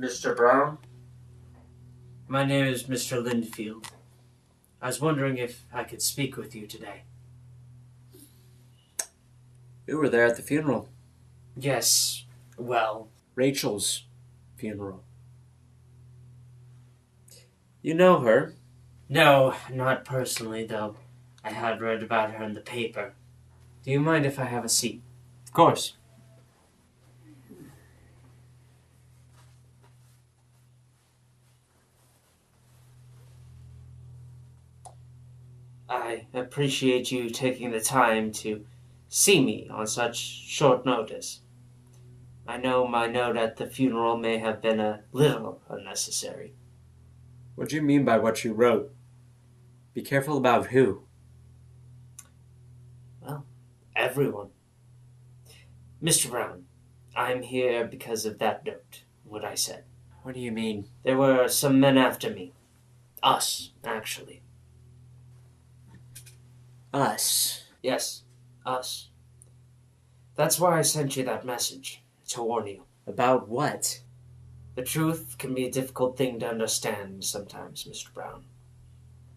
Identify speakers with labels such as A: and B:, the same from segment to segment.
A: Mr. Brown?
B: My name is Mr. Linfield. I was wondering if I could speak with you today.
A: You were there at the funeral.
B: Yes, well...
A: Rachel's funeral. You know her?
B: No, not personally, though. I had read about her in the paper. Do you mind if I have a seat?
A: Of course.
B: I appreciate you taking the time to see me on such short notice. I know my note at the funeral may have been a little unnecessary.
A: What do you mean by what you wrote? Be careful about who.
B: Well, everyone. Mr. Brown, I'm here because of that note, what I said.
A: What do you mean?
B: There were some men after me. Us, actually.
A: Us?
B: Yes, us. That's why I sent you that message, to warn you.
A: About what?
B: The truth can be a difficult thing to understand sometimes, Mr. Brown.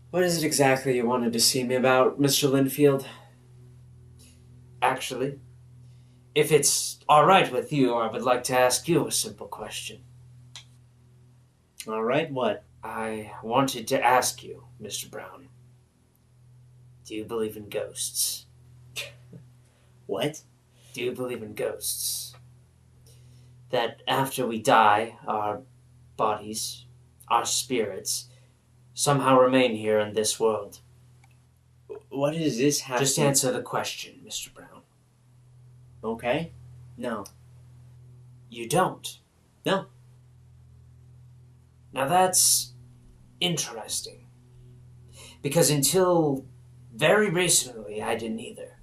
A: What is it exactly you wanted to see me about, Mr. Linfield?
B: Actually, if it's all right with you, I would like to ask you a simple question.
A: All right, what?
B: I wanted to ask you, Mr. Brown. Do you believe in ghosts?
A: What?
B: Do you believe in ghosts? That after we die, our bodies, our spirits, somehow remain here in this world.
A: What does this have
B: Just
A: to...
B: answer the question, Mr. Brown.
A: Okay. No.
B: You don't?
A: No.
B: Now that's interesting. Because until very recently, I didn't either.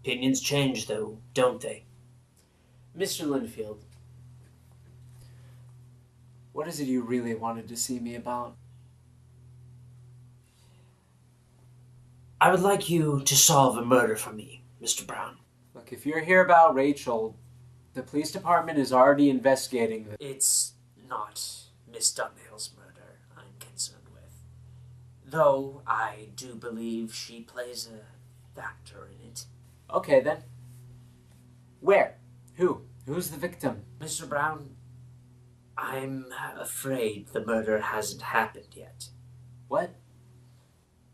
B: Opinions change, though, don't they?
A: Mr. Linfield, what is it you really wanted to see me about?
B: I would like you to solve a murder for me, Mr. Brown.
A: Look, if you're here about Rachel, the police department is already investigating this.
B: It's not Miss Dunhill's murder I'm concerned with. Though I do believe she plays a factor in it.
A: Okay, then. Where? Who? Who's the victim?
B: Mr. Brown, I'm afraid the murder hasn't happened yet.
A: What?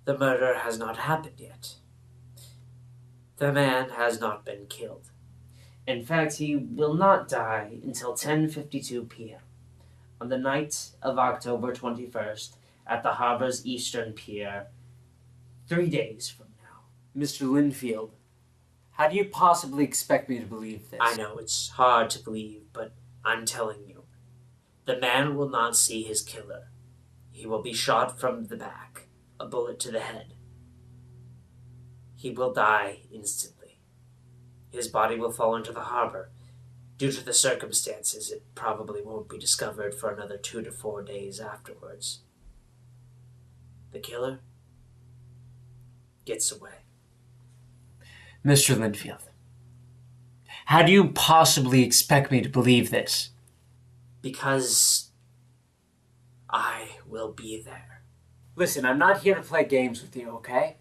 B: The murder has not happened yet. The man has not been killed. In fact, he will not die until 10:52 p.m. on the night of October 21st at the harbor's eastern pier, 3 days from now.
A: Mr. Linfield, how do you possibly expect me to believe this?
B: I know it's hard to believe, but I'm telling you. The man will not see his killer. He will be shot from the back, a bullet to the head. He will die instantly. His body will fall into the harbor. Due to the circumstances, it probably won't be discovered for another 2 to 4 days afterwards. The killer gets away.
A: Mr. Linfield, how do you possibly expect me to believe this?
B: Because I will be there.
A: Listen, I'm not here to play games with you, okay?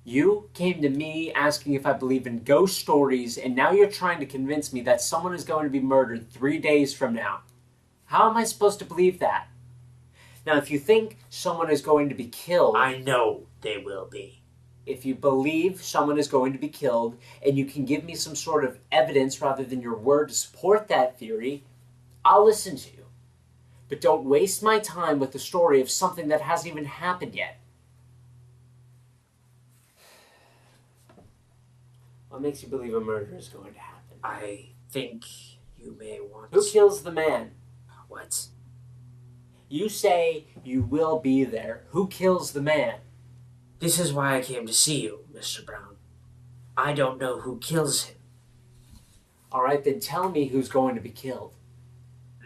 A: You came to me asking if I believe in ghost stories, and now you're trying to convince me that someone is going to be murdered 3 days from now. How am I supposed to believe that? Now, if you think someone is going to be killed...
B: I know they will be.
A: If you believe someone is going to be killed, and you can give me some sort of evidence rather than your word to support that theory, I'll listen to you. But don't waste my time with the story of something that hasn't even happened yet. What makes you believe a murder is going to happen?
B: I think you may want
A: Who kills the man?
B: What?
A: You say you will be there. Who kills the man?
B: This is why I came to see you, Mr. Brown. I don't know who kills him.
A: All right, then tell me who's going to be killed.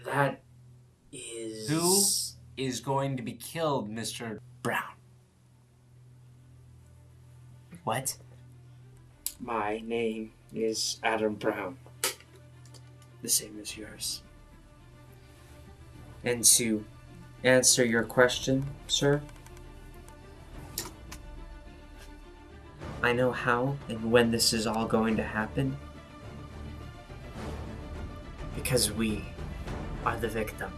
B: That is...
A: Who is going to be killed, Mr. Brown? What?
B: My name is Adam Brown. The same as yours.
C: And to answer your question, sir, I know how and when this is all going to happen. Because we are the victim.